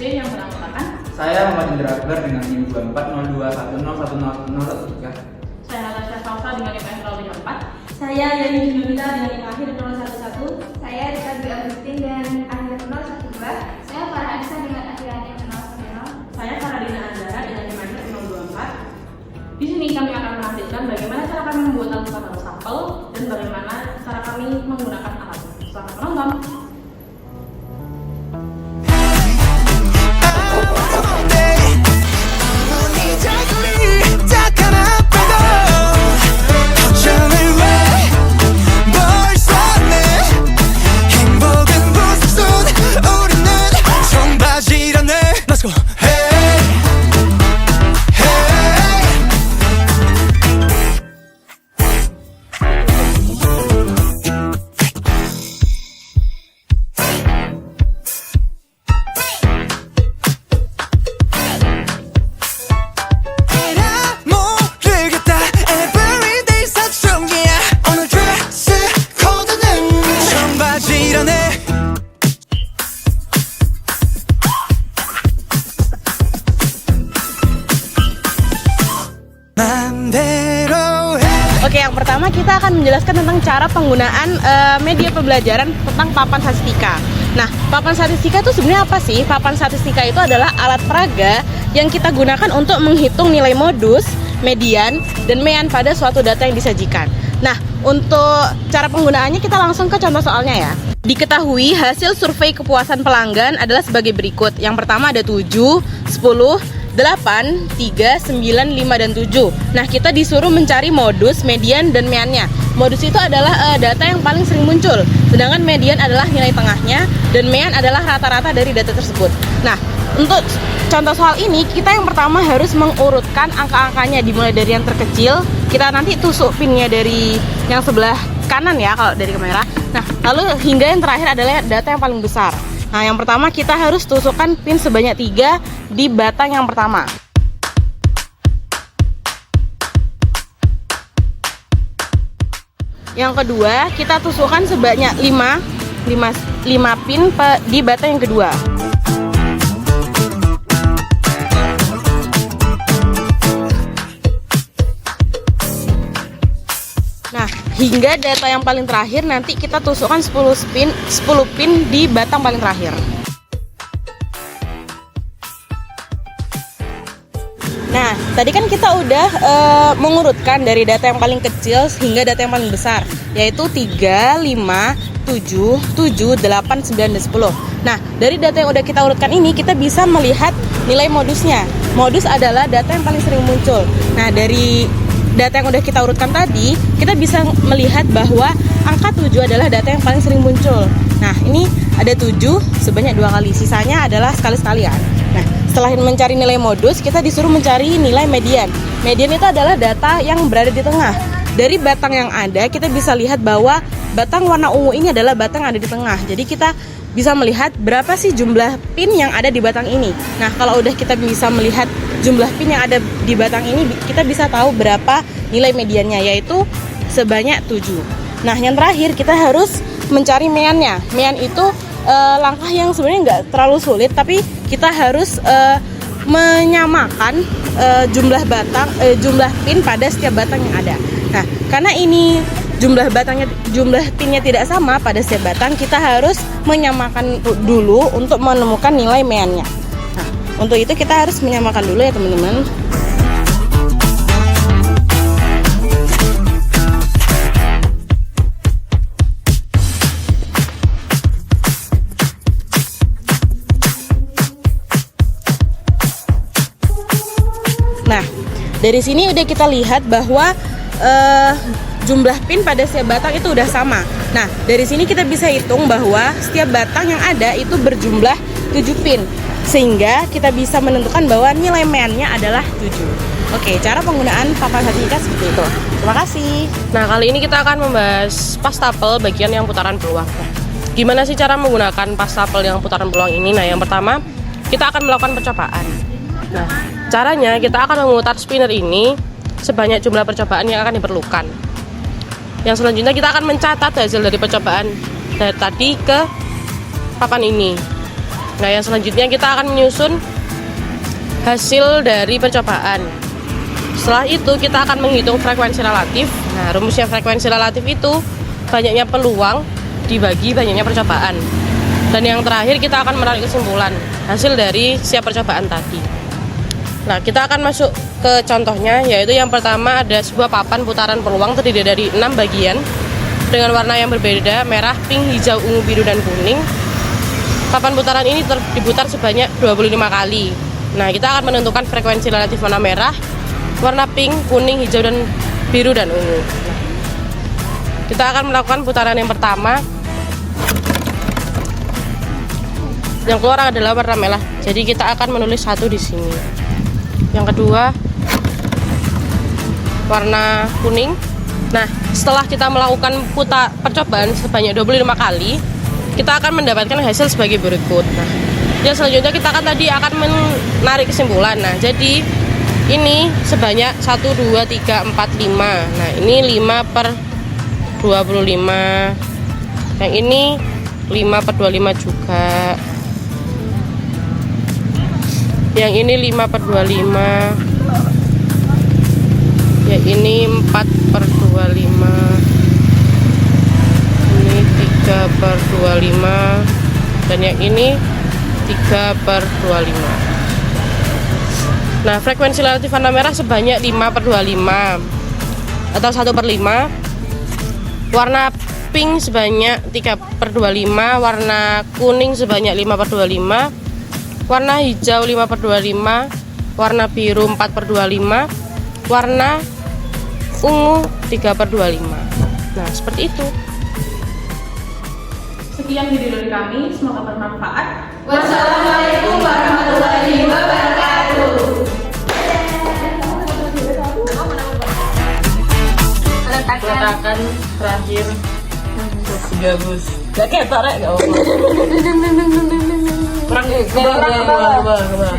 C yang beranggotakan. Saya Muhammad Indra Akbar dengan NIM 240210101013. Saya Natasha Salsa dengan NIM 034. Saya Yani Junita dengan NIM akhir 011. Saya Rita Dwi Agustin dengan akhir 012. Saya Farah Adisa dengan akhir 010. Saya Faradina Andara dengan NIM akhir 024. Di sini kami akan menampilkan bagaimana cara kami membuat alat sampel dan bagaimana cara kami menggunakan alat. Selamat menonton. Oke, yang pertama kita akan menjelaskan tentang cara penggunaan media pembelajaran tentang papan statistika. Nah, papan statistika itu sebenarnya apa sih? Papan statistika itu adalah alat peraga yang kita gunakan untuk menghitung nilai modus, median, dan mean pada suatu data yang disajikan. Nah, untuk cara penggunaannya kita langsung ke contoh soalnya ya. Diketahui hasil survei kepuasan pelanggan adalah sebagai berikut. Yang pertama ada 7, 10, 8, 3, 9, 5, dan 7. Nah, kita disuruh mencari modus, median, dan meannya. Modus itu adalah data yang paling sering muncul, sedangkan median adalah nilai tengahnya, dan mean adalah rata-rata dari data tersebut. Nah, untuk contoh soal ini, kita yang pertama harus mengurutkan angka-angkanya dimulai dari yang terkecil. Kita nanti tusuk pinnya dari yang sebelah kanan ya, kalau dari kamera. Nah, lalu hingga yang terakhir adalah data yang paling besar. Nah, yang pertama kita harus tusukkan pin sebanyak 3 di batang yang pertama. Yang kedua, kita tusukkan sebanyak 5 pin di batang yang kedua. Nah, hingga data yang paling terakhir nanti kita tusukkan 10 pin di batang paling terakhir. Nah, tadi kan kita udah mengurutkan dari data yang paling kecil hingga data yang paling besar, yaitu 3, 5, 7, 7, 8, 9, dan 10. Nah, dari data yang udah kita urutkan ini, kita bisa melihat nilai modusnya. Modus adalah data yang paling sering muncul. Nah, dari data yang udah kita urutkan tadi, kita bisa melihat bahwa angka 7 adalah data yang paling sering muncul. Nah, ini ada 7 sebanyak 2 kali, sisanya adalah sekali-sekalian. Nah, setelah mencari nilai modus, kita disuruh mencari nilai median. Median itu adalah data yang berada di tengah. Dari batang yang ada, kita bisa lihat bahwa batang warna ungu ini adalah batang yang ada di tengah. Jadi kita bisa melihat berapa sih jumlah pin yang ada di batang ini. Nah, kalau udah kita bisa melihat jumlah pin yang ada di batang ini, kita bisa tahu berapa nilai mediannya, yaitu sebanyak 7. Nah, yang terakhir kita harus mencari meannya. Mean itu langkah yang sebenarnya nggak terlalu sulit, tapi kita harus menyamakan jumlah pin pada setiap batang yang ada. Nah, karena ini jumlah pinnya tidak sama pada setiap batang, kita harus menyamakan dulu untuk menemukan nilai meannya. Nah, untuk itu kita harus menyamakan dulu ya teman-teman. Nah, dari sini udah kita lihat bahwa jumlah pin pada setiap batang itu udah sama. Nah, dari sini kita bisa hitung bahwa setiap batang yang ada itu berjumlah 7 pin, sehingga kita bisa menentukan bahwa nilai meannya adalah 7. Oke, cara penggunaan papan statistika seperti itu. Terima kasih. Nah, kali ini kita akan membahas pastapel bagian yang putaran peluang. Nah, gimana sih cara menggunakan pastapel yang putaran peluang ini? Nah, yang pertama kita akan melakukan percobaan. Nah, caranya kita akan memutar spinner ini sebanyak jumlah percobaan yang akan diperlukan. Yang selanjutnya kita akan mencatat hasil dari percobaan dari tadi ke papan ini. Nah, yang selanjutnya kita akan menyusun hasil dari percobaan. Setelah itu kita akan menghitung frekuensi relatif. Nah, rumusnya frekuensi relatif itu banyaknya peluang dibagi banyaknya percobaan. Dan yang terakhir kita akan menarik kesimpulan hasil dari setiap percobaan tadi. Nah, kita akan masuk ke contohnya, yaitu yang pertama ada sebuah papan putaran peluang terdiri dari 6 bagian dengan warna yang berbeda, merah, pink, hijau, ungu, biru, dan kuning. Papan putaran ini diputar sebanyak 25 kali. Nah, kita akan menentukan frekuensi relatif warna merah, warna pink, kuning, hijau, dan biru, dan ungu. Nah, kita akan melakukan putaran yang pertama. Yang keluar adalah warna merah, jadi kita akan menulis 1 di sini. Yang kedua warna kuning. Nah, setelah kita melakukan percobaan sebanyak 25 kali, kita akan mendapatkan hasil sebagai berikut. Nah, yang selanjutnya kita akan menarik kesimpulan. Nah, jadi ini sebanyak 1, 2, 3, 4, 5. Nah, ini 5 per 25. Yang ini 5 per 25 juga. Yang ini 5 per 25. Yang ini 4 per 25. Ini 3 per 25. Dan yang ini 3 per 25. Nah, frekuensi relatif warna merah sebanyak 5 per 25 atau 1 per 5. Warna pink sebanyak 3 per 25. Warna kuning sebanyak 5 per 25. Warna hijau 5 per 25, warna biru 4 per 25, warna ungu 3 per 25. Nah, seperti itu. Sekian video dari kami, semoga bermanfaat. Wassalamualaikum warahmatullahi wabarakatuh. Letakkan terakhir gabus. Gak ketok rek, gak apa. Kurang ke bawah.